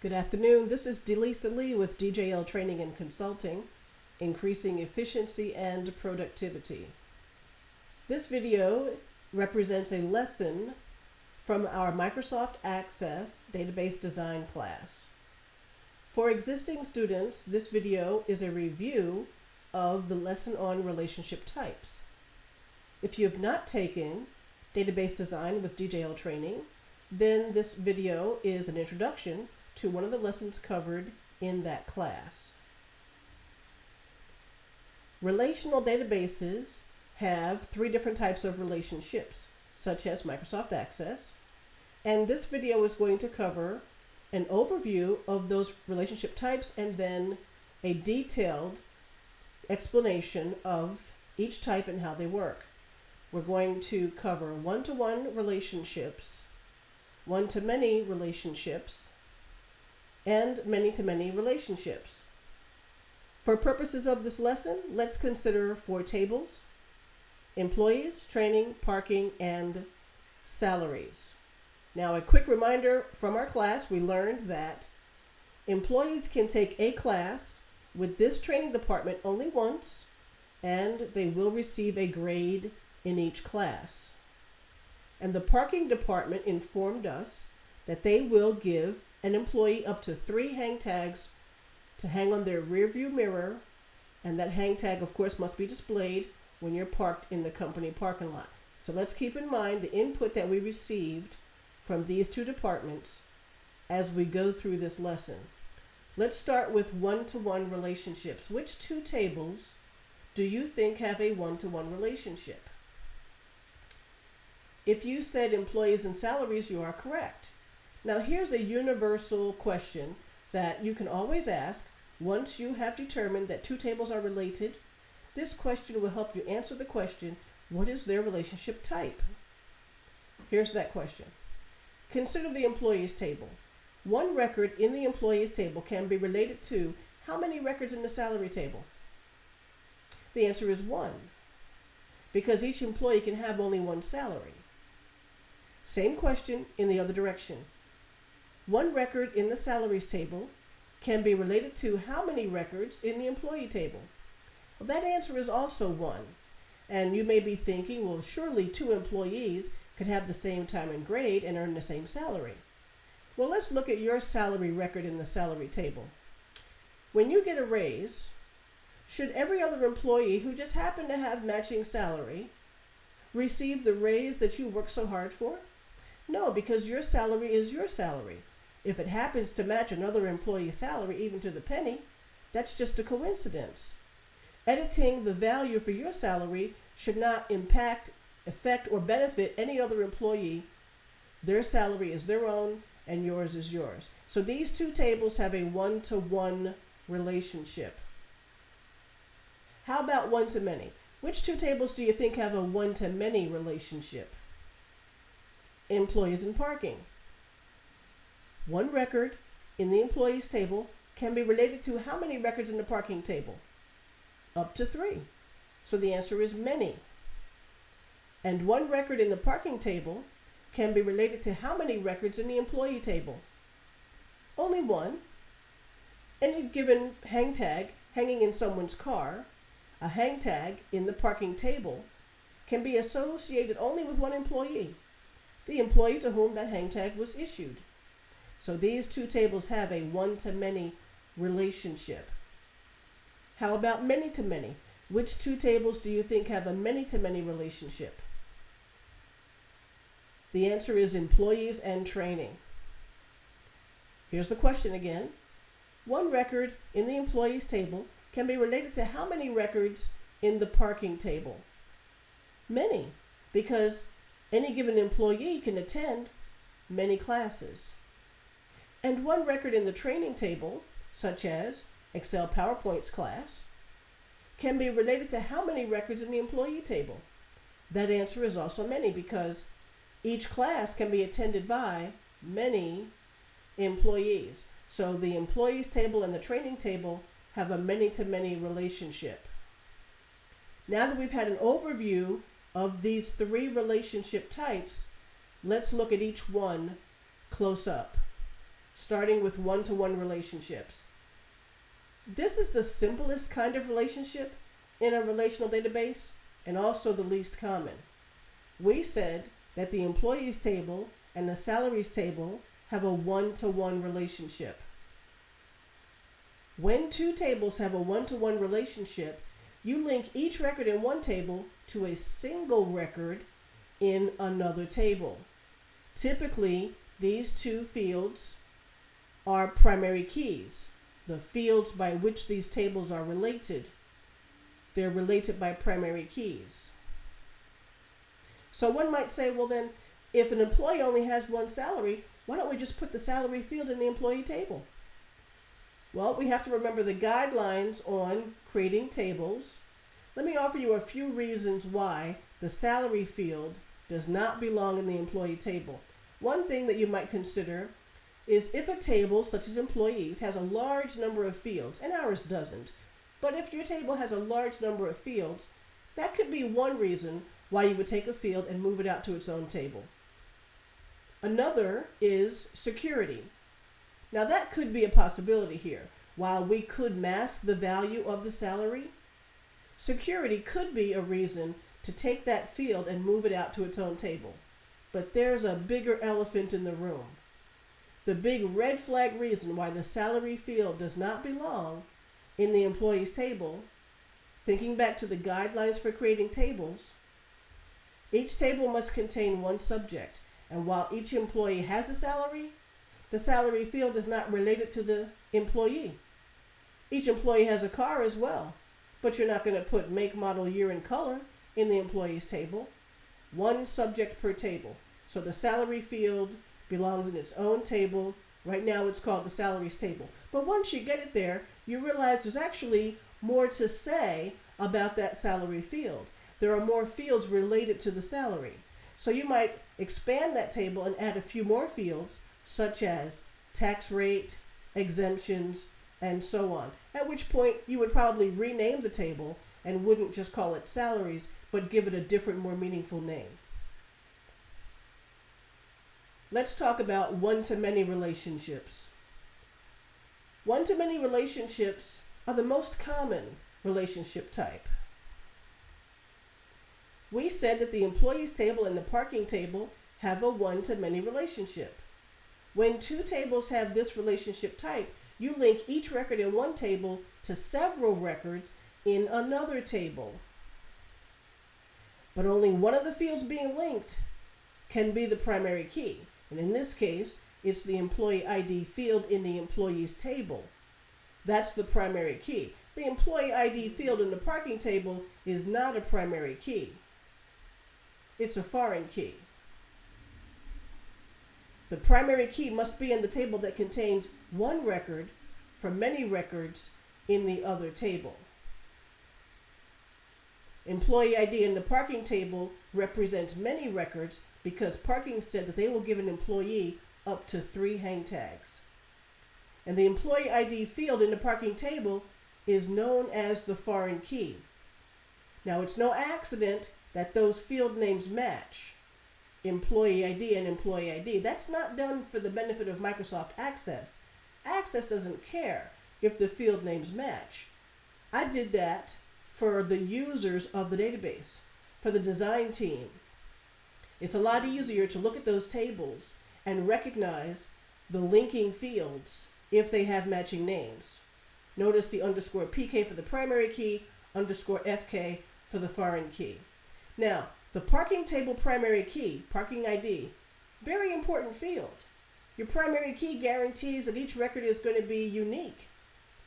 Good afternoon. This is Delisa Lee with DJL Training and Consulting, increasing efficiency and productivity. This video represents a lesson from our Microsoft Access database design class. For existing students, this video is a review of the lesson on relationship types. If you have not taken database design with DJL Training, then this video is an introduction to one of the lessons covered in that class. Relational databases have three different types of relationships, such as Microsoft Access, and this video is going to cover an overview of those relationship types and then a detailed explanation of each type and how they work. We're going to cover one-to-one relationships, one-to-many relationships, and many-to-many relationships. For purposes of this lesson, let's consider four tables: employees, training, parking, and salaries. Now, a quick reminder from our class, we learned that employees can take a class with this training department only once, and they will receive a grade in each class. And the parking department informed us that they will give an employee up to 3 hang tags to hang on their rear view mirror, and that hang tag, of course, must be displayed when you're parked in the company parking lot. So let's keep in mind the input that we received from these two departments as we go through this lesson. Let's start with one-to-one relationships. Which two tables do you think have a one-to-one relationship? If you said employees and salaries, you are correct. Now, here's a universal question that you can always ask once you have determined that two tables are related. This question will help you answer the question, what is their relationship type? Here's that question. Consider the employees table. One record in the employees table can be related to how many records in the salary table? The answer is 1, because each employee can have only one salary. Same question in the other direction. One record in the salaries table can be related to how many records in the employee table? Well, that answer is also 1. And you may be thinking, well, surely 2 employees could have the same time and grade and earn the same salary. Well, let's look at your salary record in the salary table. When you get a raise, should every other employee who just happened to have matching salary receive the raise that you worked so hard for? No, because your salary is your salary. If it happens to match another employee's salary, even to the penny, that's just a coincidence. Editing the value for your salary should not impact, affect, or benefit any other employee. Their salary is their own, and yours is yours. So these two tables have a one-to-one relationship. How about one-to-many? Which two tables do you think have a one-to-many relationship? Employees and parking. One record in the employees table can be related to how many records in the parking table? Up to 3. So the answer is many. And one record in the parking table can be related to how many records in the employee table? Only 1. Any given hang tag hanging in someone's car, a hang tag in the parking table, can be associated only with one employee, the employee to whom that hang tag was issued. So these two tables have a one-to-many relationship. How about many-to-many? Which two tables do you think have a many-to-many relationship? The answer is employees and training. Here's the question again. One record in the employees table can be related to how many records in the parking table? Many, because any given employee can attend many classes. And one record in the training table, such as Excel PowerPoint's class, can be related to how many records in the employee table? That answer is also many, because each class can be attended by many employees. So the employees table and the training table have a many-to-many relationship. Now that we've had an overview of these 3 relationship types, let's look at each one close up. starting with one-to-one relationships. This is the simplest kind of relationship in a relational database and also the least common. We said that the employees table and the salaries table have a one-to-one relationship. When two tables have a one-to-one relationship, you link each record in one table to a single record in another table. Typically, these two fields are primary keys, the fields by which these tables are related. They're related by primary keys. So one might say, well then, if an employee only has one salary, why don't we just put the salary field in the employee table? Well, we have to remember the guidelines on creating tables. Let me offer you a few reasons why the salary field does not belong in the employee table. One thing that you might consider is if a table, such as employees, has a large number of fields, and ours doesn't, but if your table has a large number of fields, that could be one reason why you would take a field and move it out to its own table. Another is security. Now that could be a possibility here. While we could mask the value of the salary, security could be a reason to take that field and move it out to its own table. But there's a bigger elephant in the room. The big red flag reason why the salary field does not belong in the employees table, thinking back to the guidelines for creating tables, each table must contain one subject, and while each employee has a salary, the salary field is not related to the employee. Each employee has a car as well, but you're not going to put make, model, year, and color in the employees table. One subject per table. So the salary field belongs in its own table. Right now it's called the salaries table. But once you get it there, you realize there's actually more to say about that salary field. There are more fields related to the salary. So you might expand that table and add a few more fields, such as tax rate, exemptions, and so on. At which point you would probably rename the table and wouldn't just call it salaries, but give it a different, more meaningful name. Let's talk about one-to-many relationships. One-to-many relationships are the most common relationship type. We said that the employees table and the parking table have a one-to-many relationship. When two tables have this relationship type, you link each record in one table to several records in another table. But only one of the fields being linked can be the primary key. And in this case, it's the employee ID field in the employees table. That's the primary key. The employee ID field in the parking table is not a primary key. It's a foreign key. The primary key must be in the table that contains one record for many records in the other table. Employee ID in the parking table represents many records because parking said that they will give an employee up to 3 hang tags. And the employee ID field in the parking table is known as the foreign key. Now, it's no accident that those field names match, employee ID and employee ID. That's not done for the benefit of Microsoft Access. Access doesn't care if the field names match. I did that for the users of the database, for the design team. It's a lot easier to look at those tables and recognize the linking fields if they have matching names. Notice the underscore PK for the primary key, underscore FK for the foreign key. Now, the parking table primary key, parking ID, very important field. Your primary key guarantees that each record is going to be unique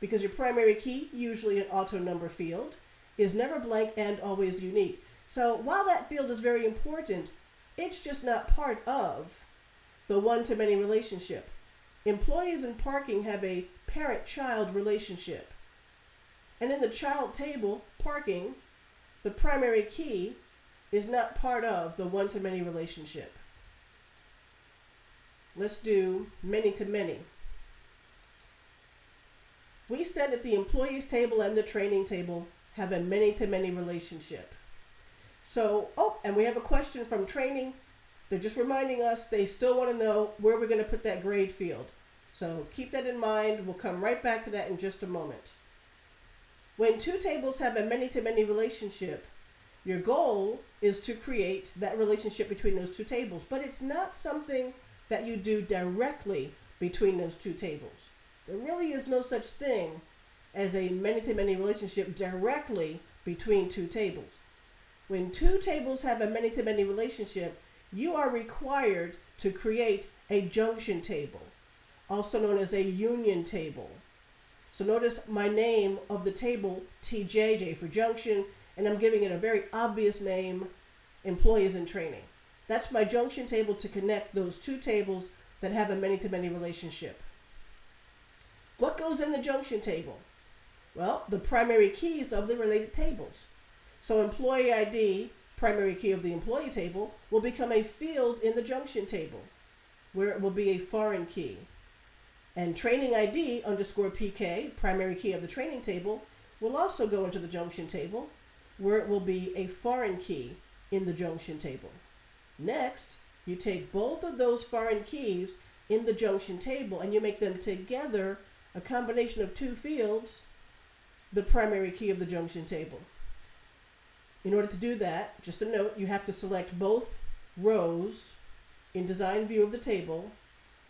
because your primary key, usually an auto number field, is never blank and always unique. So while that field is very important, it's just not part of the one-to-many relationship. Employees in parking have a parent-child relationship. And in the child table, parking, the primary key is not part of the one-to-many relationship. Let's do many-to-many. We said that the employees table and the training table have a many-to-many relationship. So, and we have a question from training. They're just reminding us they still want to know where we're going to put that grade field. So keep that in mind. We'll come right back to that in just a moment. When two tables have a many-to-many relationship, your goal is to create that relationship between those two tables. But it's not something that you do directly between those two tables. There really is no such thing as a many-to-many relationship directly between two tables. When two tables have a many-to-many relationship, you are required to create a junction table, also known as a union table. So notice my name of the table, TJJ for junction, and I'm giving it a very obvious name, employees in training. That's my junction table to connect those two tables that have a many-to-many relationship. What goes in the junction table? Well, the primary keys of the related tables. So employee ID, primary key of the employee table, will become a field in the junction table, where it will be a foreign key. And training ID underscore PK, primary key of the training table, will also go into the junction table, where it will be a foreign key in the junction table. Next, you take both of those foreign keys in the junction table and you make them together a combination of two fields, the primary key of the junction table. In order to do that, just a note, you have to select both rows in design view of the table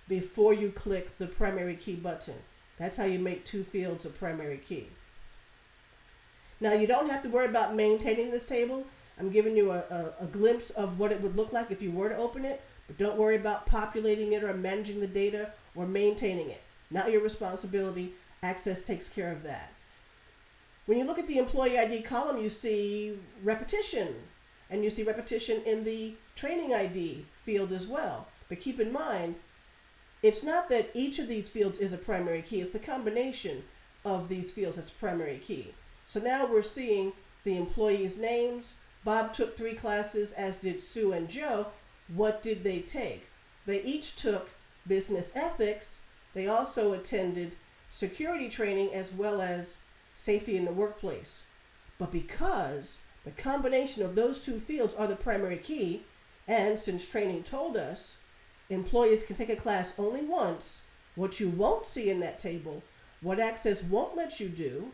before you click the primary key button. That's how you make two fields a primary key. Now you don't have to worry about maintaining this table. I'm giving you a glimpse of what it would look like if you were to open it, but don't worry about populating it or managing the data or maintaining it. Not your responsibility. Access takes care of that. When you look at the employee ID column, you see repetition, and you see repetition in the training ID field as well. But keep in mind, it's not that each of these fields is a primary key, it's the combination of these fields as primary key. So now we're seeing the employees' names. Bob took 3 classes, as did Sue and Joe. What did they take? They each took business ethics. They also attended security training as well as safety in the workplace. But because the combination of those two fields are the primary key, and since training told us employees can take a class only once, what you won't see in that table, what Access won't let you do,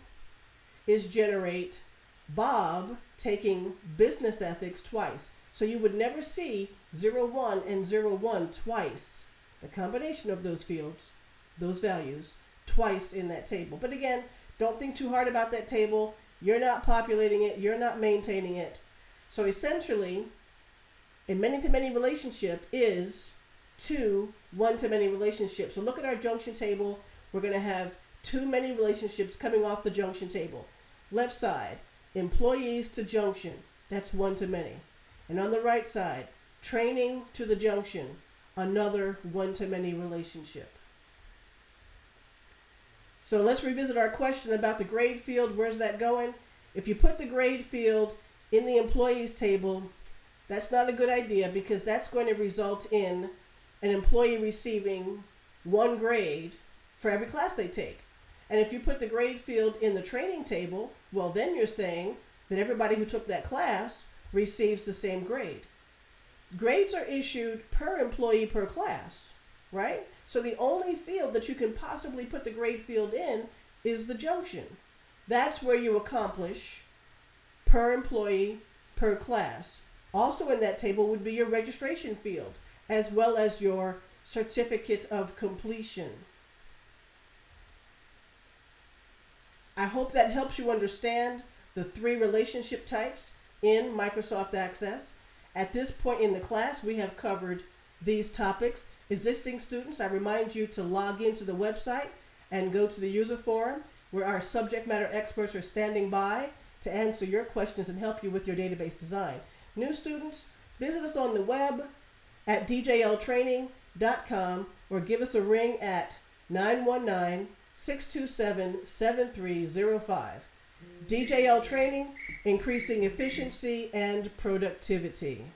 is generate Bob taking business ethics twice. So you would never see 01 and 01 twice. The combination of those fields, those values, twice in that table. But again, don't think too hard about that table. You're not populating it. You're not maintaining it. So essentially, a many-to-many relationship is 2 one-to-many relationships. So look at our junction table. We're going to have 2 many relationships coming off the junction table. Left side, employees to junction. That's one-to-many. And on the right side, training to the junction. Another one-to-many relationship. So let's revisit our question about the grade field. Where's that going? If you put the grade field in the employees table, that's not a good idea because that's going to result in an employee receiving 1 grade for every class they take. And if you put the grade field in the training table, well, then you're saying that everybody who took that class receives the same grade. Grades are issued per employee per class, right? So the only field that you can possibly put the grade field in is the junction. That's where you accomplish per employee per class. Also in that table would be your registration field, as well as your certificate of completion. I hope that helps you understand the 3 relationship types in Microsoft Access. At this point in the class, we have covered these topics. Existing students, I remind you to log into the website and go to the user forum where our subject matter experts are standing by to answer your questions and help you with your database design. New students, visit us on the web at djltraining.com or give us a ring at 919-627-7305. DJL Training, increasing efficiency and productivity.